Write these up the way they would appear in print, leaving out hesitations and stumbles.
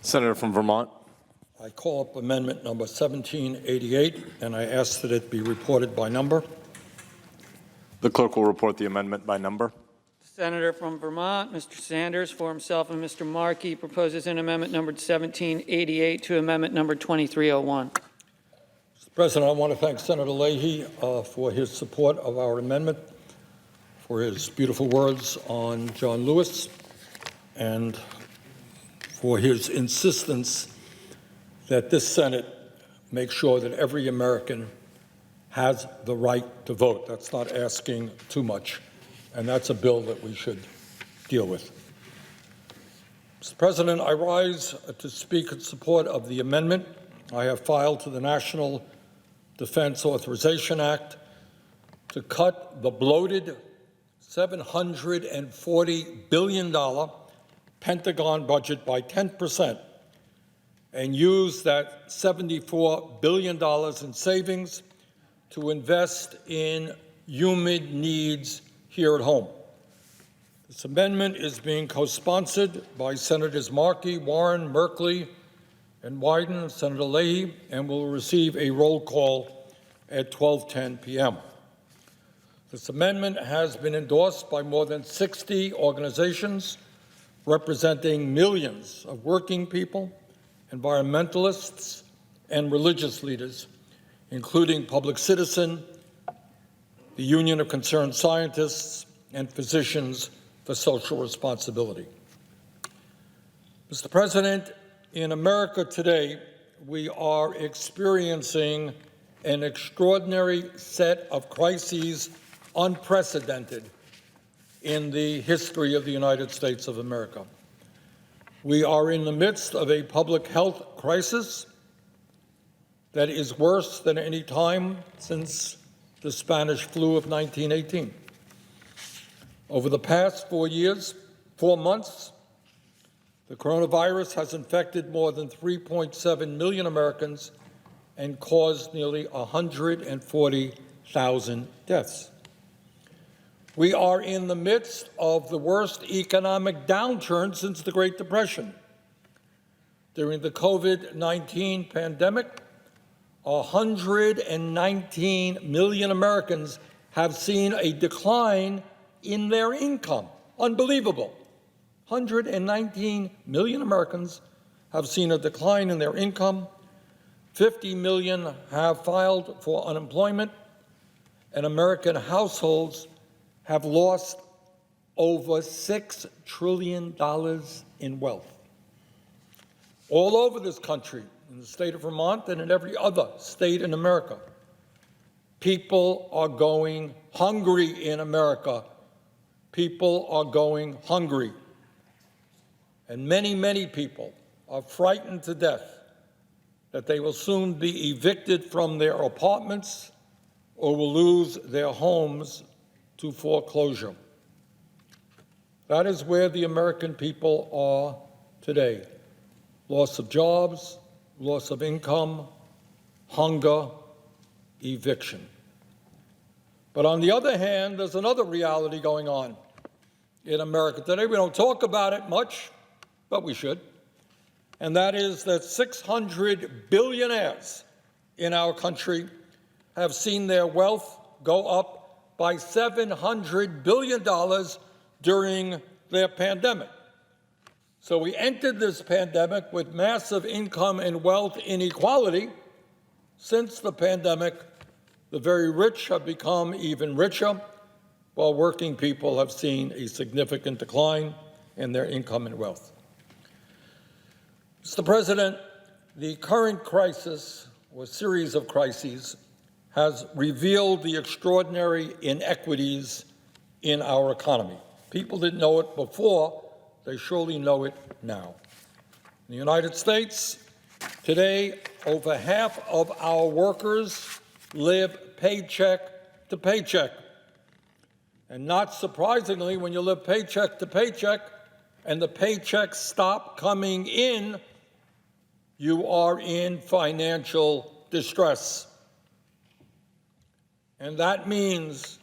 Senator from Vermont. I call up amendment number 1788, and I ask that it be reported by number. The clerk will report the amendment by number. Senator from Vermont, Mr. Sanders, for himself and Mr. Markey, proposes an amendment numbered 1788 to amendment number 2301. Mr. President, I want to thank Senator Leahy for his support of our amendment, for his beautiful words on John Lewis, and for his insistence that this Senate make sure that every American has the right to vote. That's not asking too much, and that's a bill that we should deal with. Mr. President, I rise to speak in support of the amendment I have filed to the National Defense Authorization Act to cut the bloated $740 billion Pentagon budget by 10% and use that $74 billion in savings to invest in human needs here at home. This amendment is being co-sponsored by Senators Markey, Warren, Merkley, and Wyden, Senator Leahy, and will receive a roll call at 12:10 p.m. This amendment has been endorsed by more than 60 organizations representing millions of working people, environmentalists, and religious leaders, including Public Citizen, the Union of Concerned Scientists, and Physicians for Social Responsibility. Mr. President, in America today, we are experiencing an extraordinary set of crises unprecedented in the history of the United States of America. We are in the midst of a public health crisis that is worse than any time since the Spanish flu of 1918. Over the past 4 months, the coronavirus has infected more than 3.7 million Americans and caused nearly 140,000 deaths. We are in the midst of the worst economic downturn since the Great Depression. During the COVID-19 pandemic, 119 million Americans have seen a decline in their income. Unbelievable. 119 million Americans have seen a decline in their income. 50 million have filed for unemployment, and American households have lost over $6 trillion in wealth. All over this country, in the state of Vermont and in every other state in America, people are going hungry in America. People are going hungry. And many, many people are frightened to death that they will soon be evicted from their apartments or will lose their homes to foreclosure. That is where the American people are today. Loss of jobs, loss of income, hunger, eviction. But on the other hand, there's another reality going on in America today. We don't talk about it much, but we should. And that is that 600 billionaires in our country have seen their wealth go up by $700 billion during their pandemic. So we entered this pandemic with massive income and wealth inequality. Since the pandemic, the very rich have become even richer, while working people have seen a significant decline in their income and wealth. Mr. President, the current crisis, or series of crises, has revealed the extraordinary inequities in our economy. People didn't know it before, they surely know it now. In the United States, today, over half of our workers live paycheck to paycheck. And not surprisingly, when you live paycheck to paycheck and the paychecks stop coming in, you are in financial distress. And that means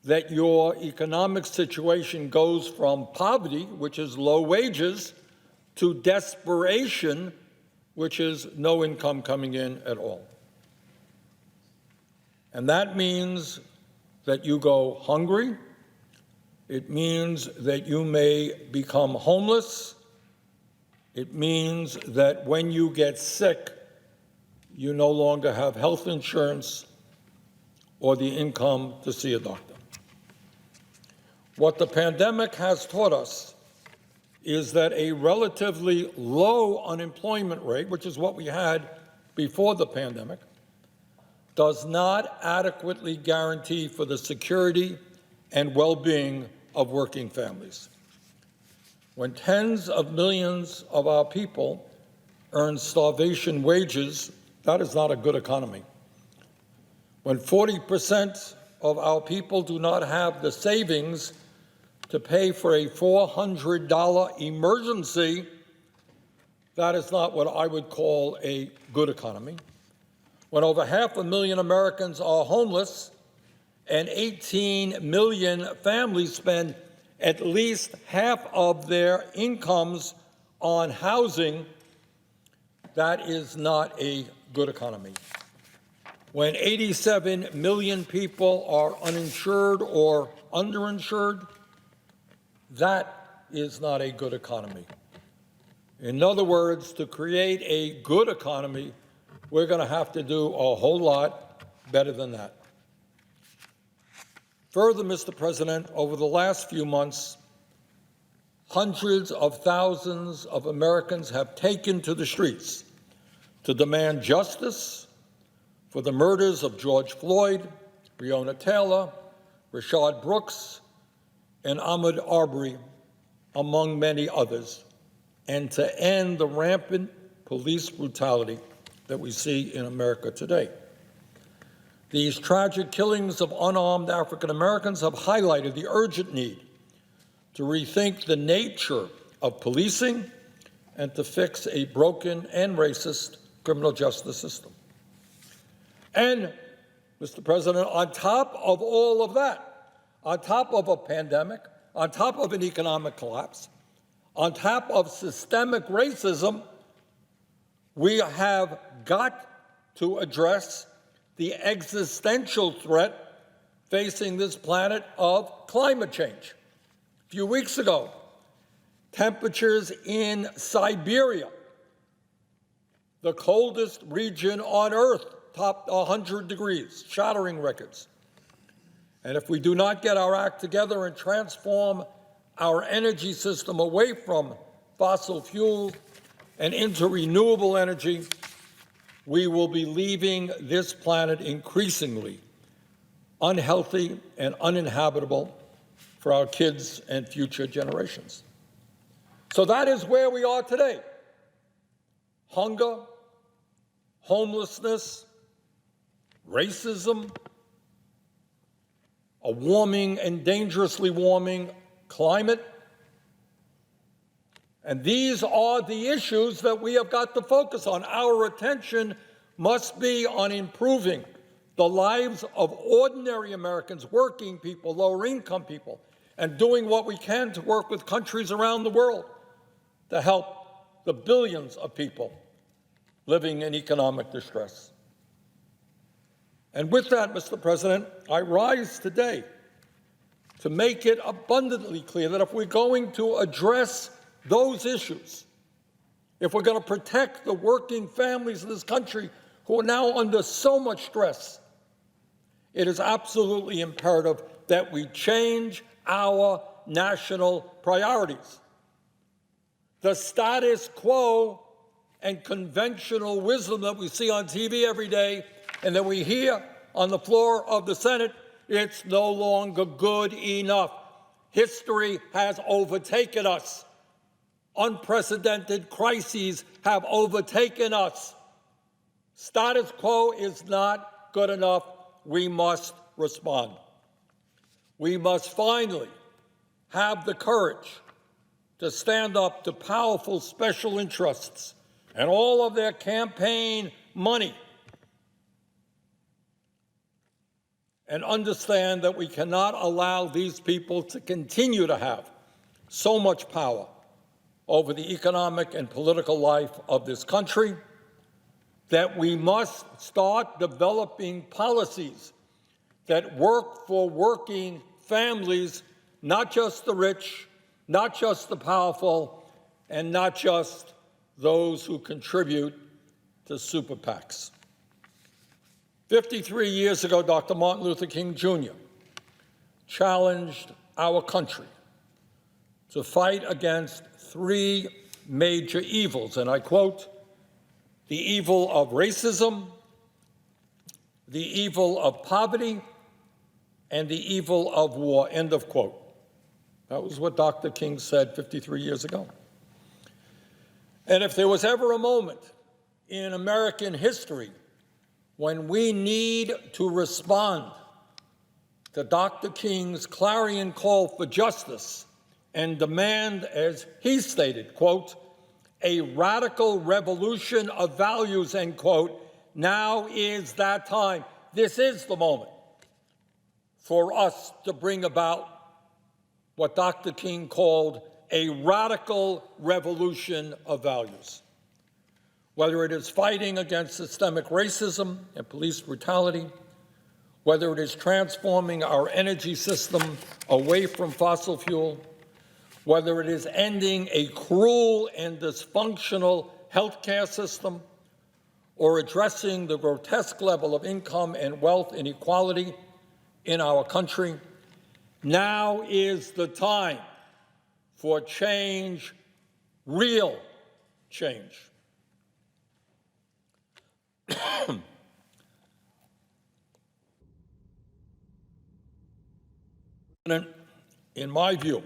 that your economic situation goes from poverty, which is low wages, to desperation, which is no income coming in at all. And that means that you go hungry. It means that you may become homeless. It means that when you get sick, you no longer have health insurance or the income to see a doctor. What the pandemic has taught us is that a relatively low unemployment rate, which is what we had before the pandemic, does not adequately guarantee for the security and well-being of working families. When tens of millions of our people earn starvation wages, that is not a good economy. When 40% of our people do not have the savings to pay for a $400 emergency, that is not what I would call a good economy. When over 500,000 Americans are homeless and 18 million families spend at least half of their incomes on housing, that is not a good economy. When 87 million people are uninsured or underinsured, that is not a good economy. In other words, to create a good economy, we're going to have to do a whole lot better than that. Further, Mr. President, over the last few months, hundreds of thousands of Americans have taken to the streets to demand justice for the murders of George Floyd, Breonna Taylor, Rayshard Brooks, and Ahmaud Arbery, among many others, and to end the rampant police brutality that we see in America today. These tragic killings of unarmed African Americans have highlighted the urgent need to rethink the nature of policing and to fix a broken and racist criminal justice system. And, Mr. President, on top of all of that, on top of a pandemic, on top of an economic collapse, on top of systemic racism, we have got to address the existential threat facing this planet of climate change. A few weeks ago, temperatures in Siberia, the coldest region on Earth, topped 100 degrees, shattering records. And if we do not get our act together and transform our energy system away from fossil fuel and into renewable energy, we will be leaving this planet increasingly unhealthy and uninhabitable for our kids and future generations. So that is where we are today. Hunger, homelessness, racism, a warming and dangerously warming climate. And these are the issues that we have got to focus on. Our attention must be on improving the lives of ordinary Americans, working people, lower income people, and doing what we can to work with countries around the world to help the billions of people living in economic distress. And with that, Mr. President, I rise today to make it abundantly clear that if we're going to address those issues, if we're going to protect the working families of this country who are now under so much stress, it is absolutely imperative that we change our national priorities. The status quo and conventional wisdom that we see on TV every day and that we hear on the floor of the Senate, it's no longer good enough. History has overtaken us. Unprecedented crises have overtaken us. Status quo is not good enough. We must respond. We must finally have the courage to stand up to powerful special interests and all of their campaign money and understand that we cannot allow these people to continue to have so much power over the economic and political life of this country, that we must start developing policies that work for working families, not just the rich, not just the powerful, and not just those who contribute to super PACs. 53 years ago, Dr. Martin Luther King Jr. challenged our country to fight against three major evils, and I quote, the evil of racism, the evil of poverty, and the evil of war, end of quote. That was what Dr. King said 53 years ago. And if there was ever a moment in American history when we need to respond to Dr. King's clarion call for justice and demand, as he stated, quote, a radical revolution of values, end quote, now is that time. This is the moment for us to bring about what Dr. King called a radical revolution of values. Whether it is fighting against systemic racism and police brutality, whether it is transforming our energy system away from fossil fuel, whether it is ending a cruel and dysfunctional healthcare system, or addressing the grotesque level of income and wealth inequality in our country, now is the time for change, real change. In my view,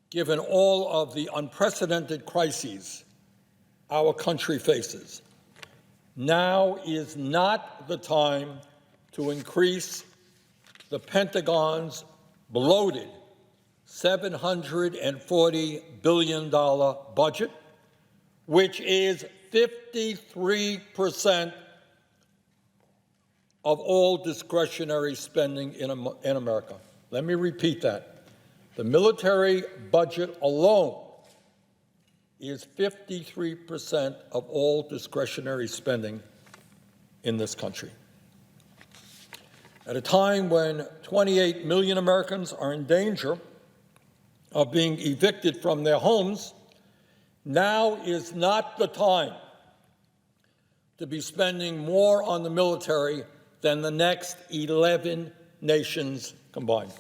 given all of the unprecedented crises our country faces, now is not the time to increase the Pentagon's bloated $740 billion budget, which is 53% of all discretionary spending in America. Let me repeat that. The military budget alone is 53% of all discretionary spending in this country. At a time when 28 million Americans are in danger of being evicted from their homes, now is not the time to be spending more on the military than the next 11 nations combined.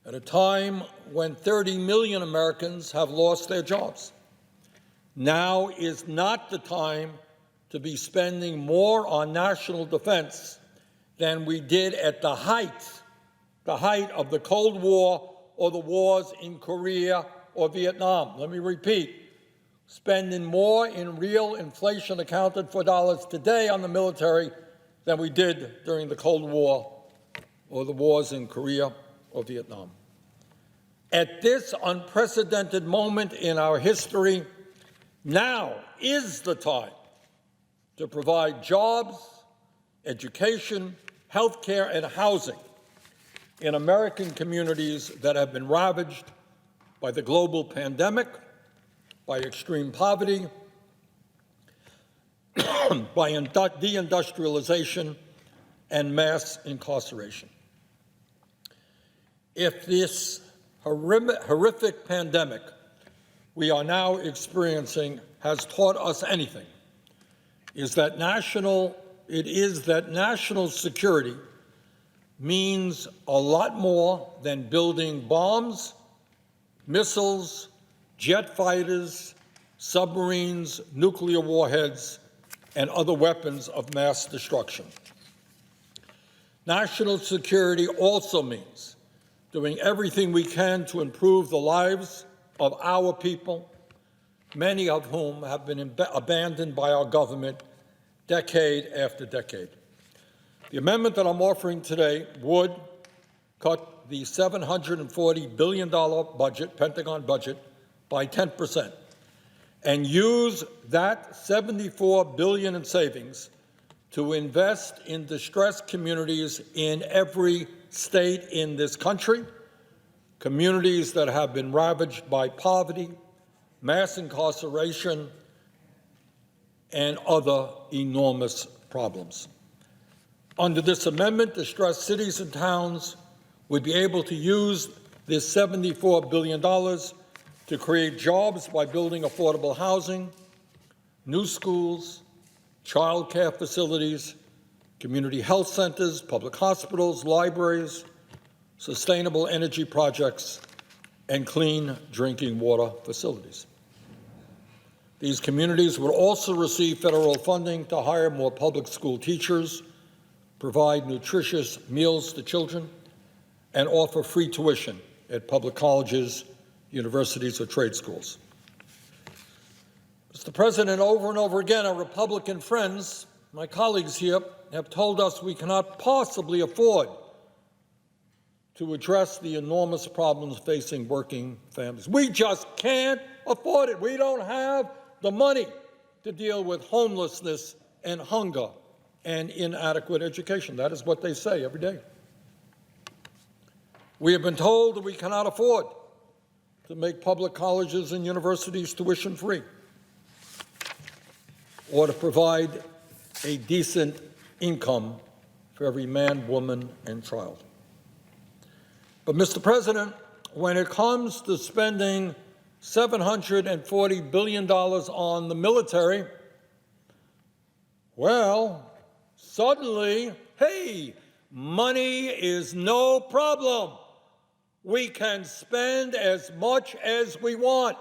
At a time when 30 million Americans have lost their jobs, now is not the time to be spending more on national defense than we did at the height of the Cold War or the wars in Korea or Vietnam. Let me repeat, spending more in real inflation accounted for dollars today on the military than we did during the Cold War or the wars in Korea or Vietnam. At this unprecedented moment in our history, now is the time to provide jobs, education, health care, and housing in American communities that have been ravaged by the global pandemic, by extreme poverty, by deindustrialization, and mass incarceration. If this horrific pandemic we are now experiencing has taught us anything, it is that national security means a lot more than building bombs, missiles, jet fighters, submarines, nuclear warheads, and other weapons of mass destruction. National security also means doing everything we can to improve the lives of our people, many of whom have been abandoned by our government decade after decade. The amendment that I'm offering today would cut the $740 billion budget, Pentagon budget, by 10%, and use that $74 billion in savings to invest in distressed communities in every state in this country, communities that have been ravaged by poverty, mass incarceration, and other enormous problems. Under this amendment, distressed cities and towns would be able to use this $74 billion to create jobs by building affordable housing, new schools, child care facilities, community health centers, public hospitals, libraries, sustainable energy projects, and clean drinking water facilities. These communities would also receive federal funding to hire more public school teachers, provide nutritious meals to children, and offer free tuition at public colleges, universities, or trade schools. Mr. President, over and over again, our Republican friends, my colleagues here, have told us we cannot possibly afford to address the enormous problems facing working families. We just can't afford it. We don't have the money to deal with homelessness and hunger and inadequate education. That is what they say every day. We have been told that we cannot afford to make public colleges and universities tuition-free or to provide a decent income for every man, woman, and child. But, Mr. President, when it comes to spending $740 billion on the military, well, suddenly, hey, money is no problem. We can spend as much as we want.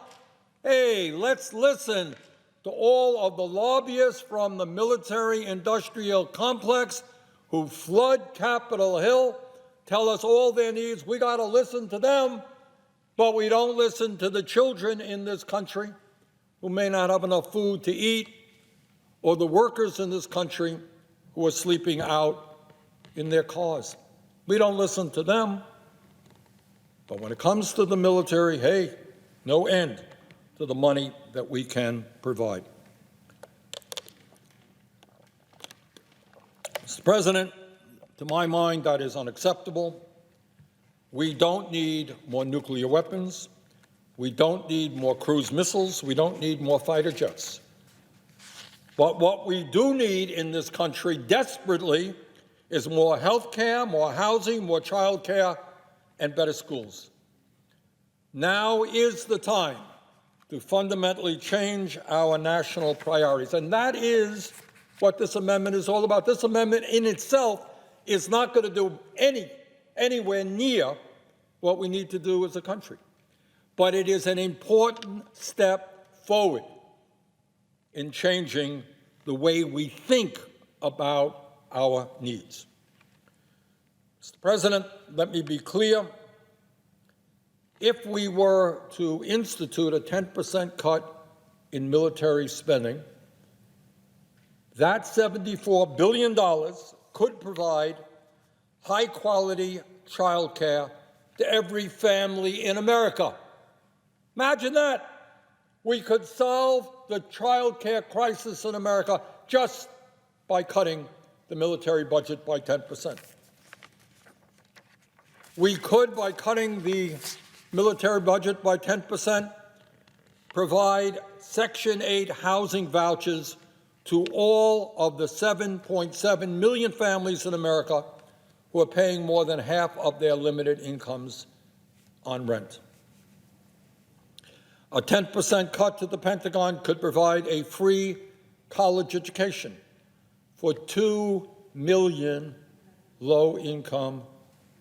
Hey, let's listen to all of the lobbyists from the military-industrial complex who flood Capitol Hill, tell us all their needs. We got to listen to them, but we don't listen to the children in this country who may not have enough food to eat, or the workers in this country who are sleeping out in their cars. We don't listen to them. But when it comes to the military, hey, no end to the money that we can provide. Mr. President, to my mind, that is unacceptable. We don't need more nuclear weapons. We don't need more cruise missiles. We don't need more fighter jets. But what we do need in this country desperately is more health care, more housing, more child care, and better schools. Now is the time to fundamentally change our national priorities, and that is what this amendment is all about. This amendment in itself is not going to do anywhere near what we need to do as a country, but it is an important step forward in changing the way we think about our needs. Mr. President, let me be clear. If we were to institute a 10% cut in military spending, that $74 billion could provide high-quality child care to every family in America. Imagine that. We could solve the child care crisis in America just by cutting the military budget by 10%. We could, by cutting the military budget by 10%, provide Section 8 housing vouchers to all of the 7.7 million families in America who are paying more than half of their limited incomes on rent. A 10% cut to the Pentagon could provide a free college education for 2 million low-income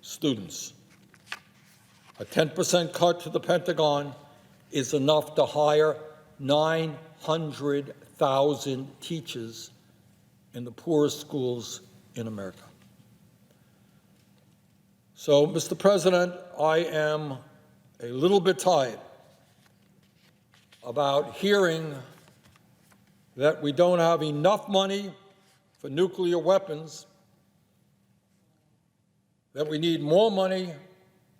students. A 10% cut to the Pentagon is enough to hire 900,000 teachers in the poorest schools in America. So, Mr. President, I am a little bit tired about hearing that we don't have enough money for nuclear weapons, that we need more money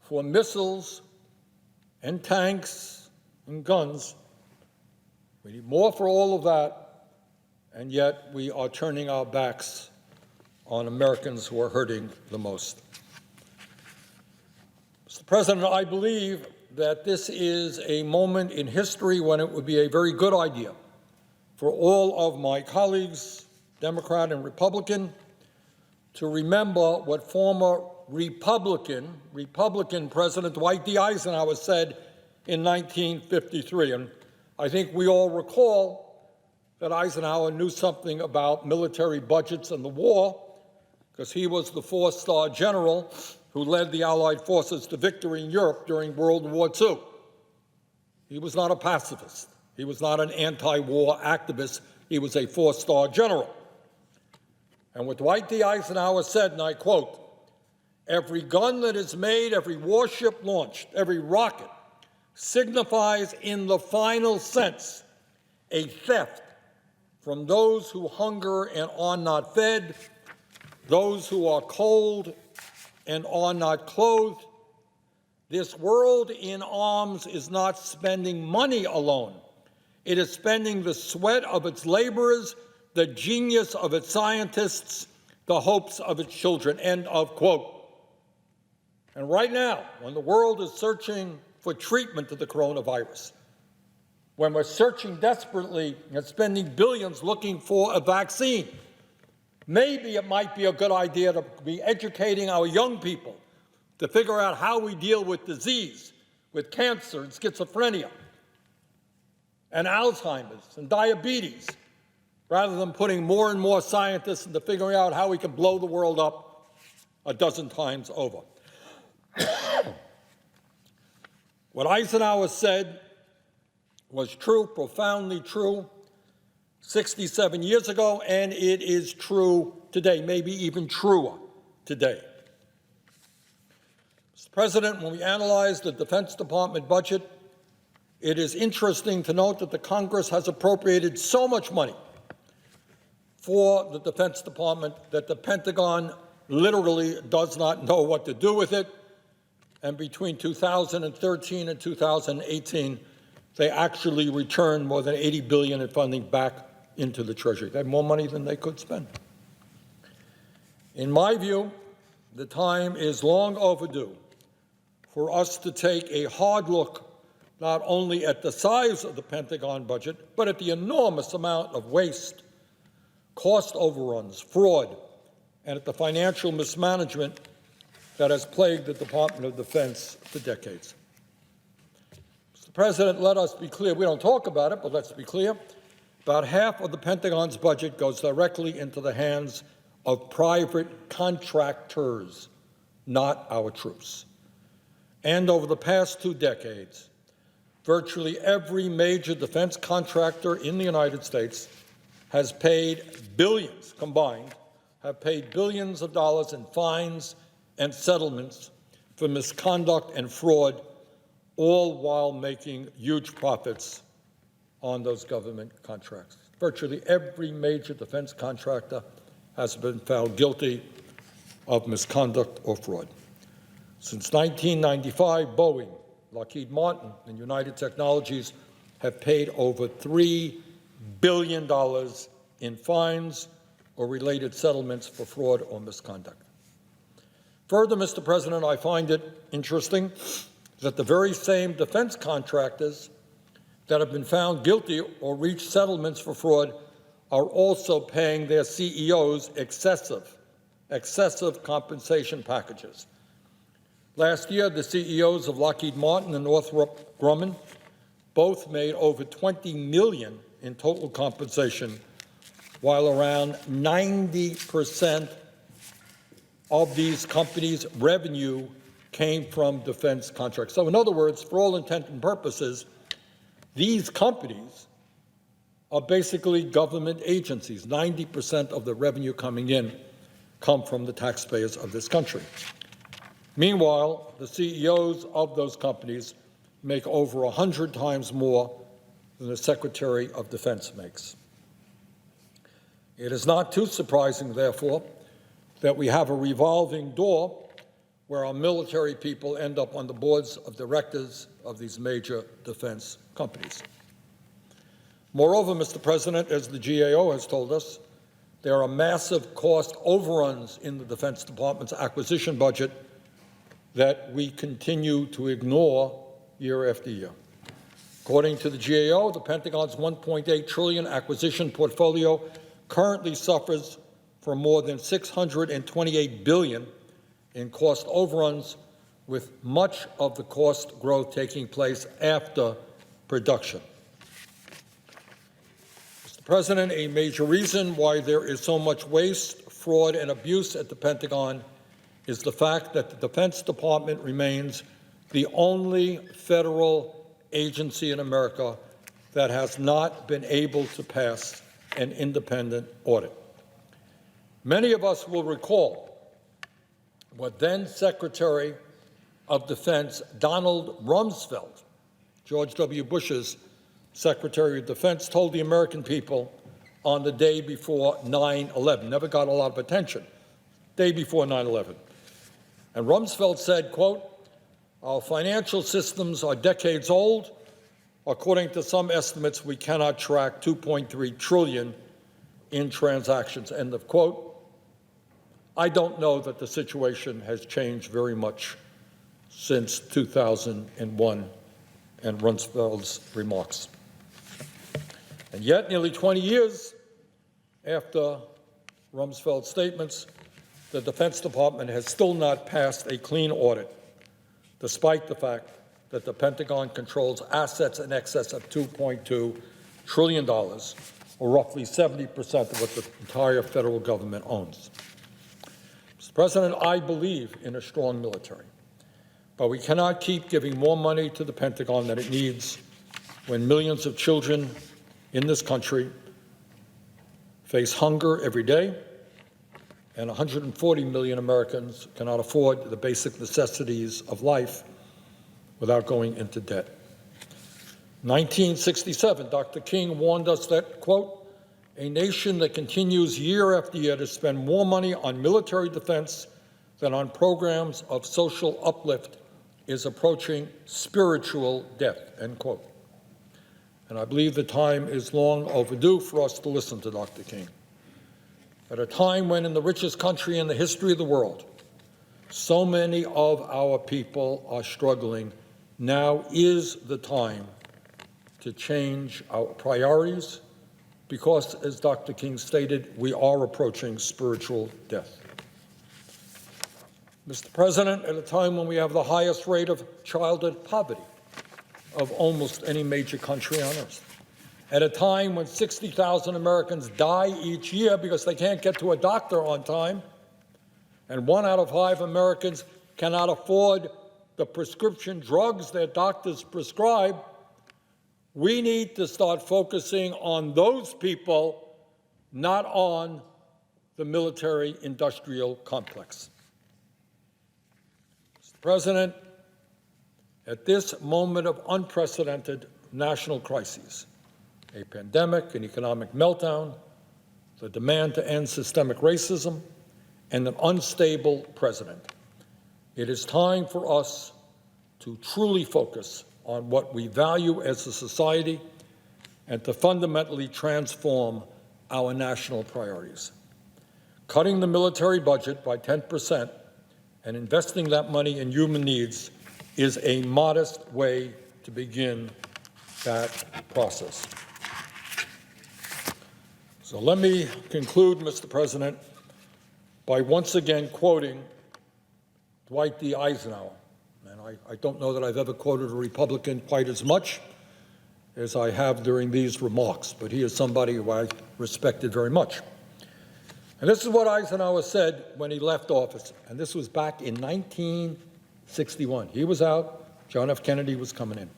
for missiles and tanks and guns. We need more for all of that, and yet we are turning our backs on Americans who are hurting the most. Mr. President, I believe that this is a moment in history when it would be a very good idea for all of my colleagues, Democrat and Republican, to remember what former Republican President Dwight D. Eisenhower said in 1953. And I think we all recall that Eisenhower knew something about military budgets and the war, because he was the four-star general who led the Allied forces to victory in Europe during World War II. He was not a pacifist. He was not an anti-war activist. He was a four-star general. And what Dwight D. Eisenhower said, and I quote, "Every gun that is made, every warship launched, every rocket signifies in the final sense a theft from those who hunger and are not fed, those who are cold and are not clothed. This world in arms is not spending money alone. It is spending the sweat of its laborers, the genius of its scientists, the hopes of its children," end of quote. And right now, when the world is searching for treatment to the coronavirus, when we're searching desperately and spending billions looking for a vaccine, maybe it might be a good idea to be educating our young people to figure out how we deal with disease, with cancer and schizophrenia and Alzheimer's and diabetes, rather than putting more and more scientists into figuring out how we can blow the world up a dozen times over. What Eisenhower said was true, profoundly true, 67 years ago, and it is true today, maybe even truer today. Mr. President, when we analyze the Defense Department budget, it is interesting to note that the Congress has appropriated so much money for the Defense Department that the Pentagon literally does not know what to do with it. And between 2013 and 2018, they actually returned more than $80 billion in funding back into the Treasury. They had more money than they could spend. In my view, the time is long overdue for us to take a hard look not only at the size of the Pentagon budget, but at the enormous amount of waste, cost overruns, fraud, and at the financial mismanagement that has plagued the Department of Defense for decades. Mr. President, let us be clear. We don't talk about it, but let's be clear. About half of the Pentagon's budget goes directly into the hands of private contractors, not our troops. And over the past 2 decades, virtually every major defense contractor in the United States has paid billions, combined, have paid billions of dollars in fines and settlements for misconduct and fraud, all while making huge profits on those government contracts. Virtually every major defense contractor has been found guilty of misconduct or fraud. Since 1995, Boeing, Lockheed Martin, and United Technologies have paid over $3 billion in fines or related settlements for fraud or misconduct. Further, Mr. President, I find it interesting that the very same defense contractors that have been found guilty or reached settlements for fraud are also paying their CEOs excessive compensation packages. Last year, the CEOs of Lockheed Martin and Northrop Grumman both made over $20 million in total compensation, while around 90% of these companies' revenue came from defense contracts. So in other words, for all intent and purposes, these companies are basically government agencies. 90% of the revenue coming in come from the taxpayers of this country. Meanwhile, the CEOs of those companies make over 100 times more than the Secretary of Defense makes. It is not too surprising, therefore, that we have a revolving door where our military people end up on the boards of directors of these major defense companies. Moreover, Mr. President, as the GAO has told us, there are massive cost overruns in the Defense Department's acquisition budget that we continue to ignore year after year. According to the GAO, the Pentagon's $1.8 trillion acquisition portfolio currently suffers from more than $628 billion in cost overruns, with much of the cost growth taking place after production. Mr. President, a major reason why there is so much waste, fraud, and abuse at the Pentagon is the fact that the Defense Department remains the only federal agency in America that has not been able to pass an independent audit. Many of us will recall what then Secretary of Defense Donald Rumsfeld, George W. Bush's Secretary of Defense, told the American people on the day before 9/11. Never got a lot of attention. Day before 9/11. And Rumsfeld said, quote, "Our financial systems are decades old. According to some estimates, we cannot track 2.3 trillion in transactions," end of quote. I don't know that the situation has changed very much since 2001 and Rumsfeld's remarks. And yet, nearly 20 years after Rumsfeld's statements, the Defense Department has still not passed a clean audit, despite the fact that the Pentagon controls assets in excess of $2.2 trillion, or roughly 70% of what the entire federal government owns. Mr. President, I believe in a strong military, but we cannot keep giving more money to the Pentagon than it needs when millions of children in this country face hunger every day, and 140 million Americans cannot afford the basic necessities of life without going into debt. 1967, Dr. King warned us that, quote, "A nation that continues year after year to spend more money on military defense than on programs of social uplift is approaching spiritual death," end quote. And I believe the time is long overdue for us to listen to Dr. King. At a time when in the richest country in the history of the world, so many of our people are struggling, now is the time to change our priorities because, as Dr. King stated, we are approaching spiritual death. Mr. President, at a time when we have the highest rate of childhood poverty of almost any major country on earth, at a time when 60,000 Americans die each year because they can't get to a doctor on time, and 1 out of 5 Americans cannot afford the prescription drugs their doctors prescribe, we need to start focusing on those people, not on the military-industrial complex. Mr. President, at this moment of unprecedented national crises, a pandemic, an economic meltdown, the demand to end systemic racism, and an unstable president, it is time for us to truly focus on what we value as a society and to fundamentally transform our national priorities. Cutting the military budget by 10% and investing that money in human needs is a modest way to begin that process. So let me conclude, Mr. President, by once again quoting Dwight D. Eisenhower. And I don't know that I've ever quoted a Republican quite as much as I have during these remarks, but he is somebody who I respected very much. And this is what Eisenhower said when he left office, and this was back in 1961. He was out, John F. Kennedy was coming in.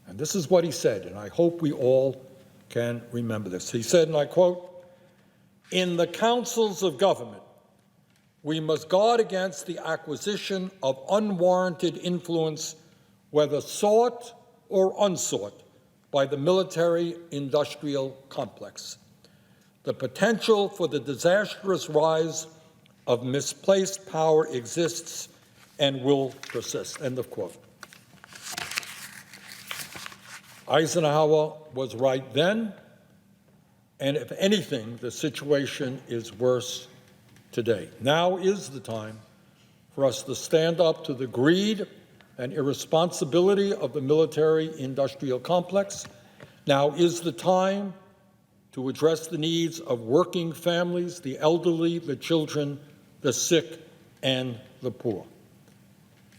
And this is what he said, and I hope we all can remember this. He said, and I quote, "In the councils of government, we must guard against the acquisition of unwarranted influence, whether sought or unsought, by the military-industrial complex. The potential for the disastrous rise of misplaced power exists and will persist," end of quote. Eisenhower was right then, and if anything, the situation is worse today. Now is the time for us to stand up to the greed and irresponsibility of the military-industrial complex. Now is the time to address the needs of working families, the elderly, the children, the sick, and the poor.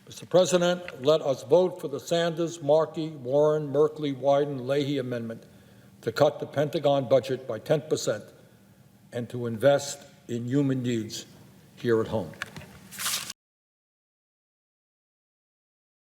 Mr. President, let us vote for the Sanders, Markey, Warren, Merkley, Wyden, Leahy amendment to cut the Pentagon budget by 10% and to invest in human needs here at home.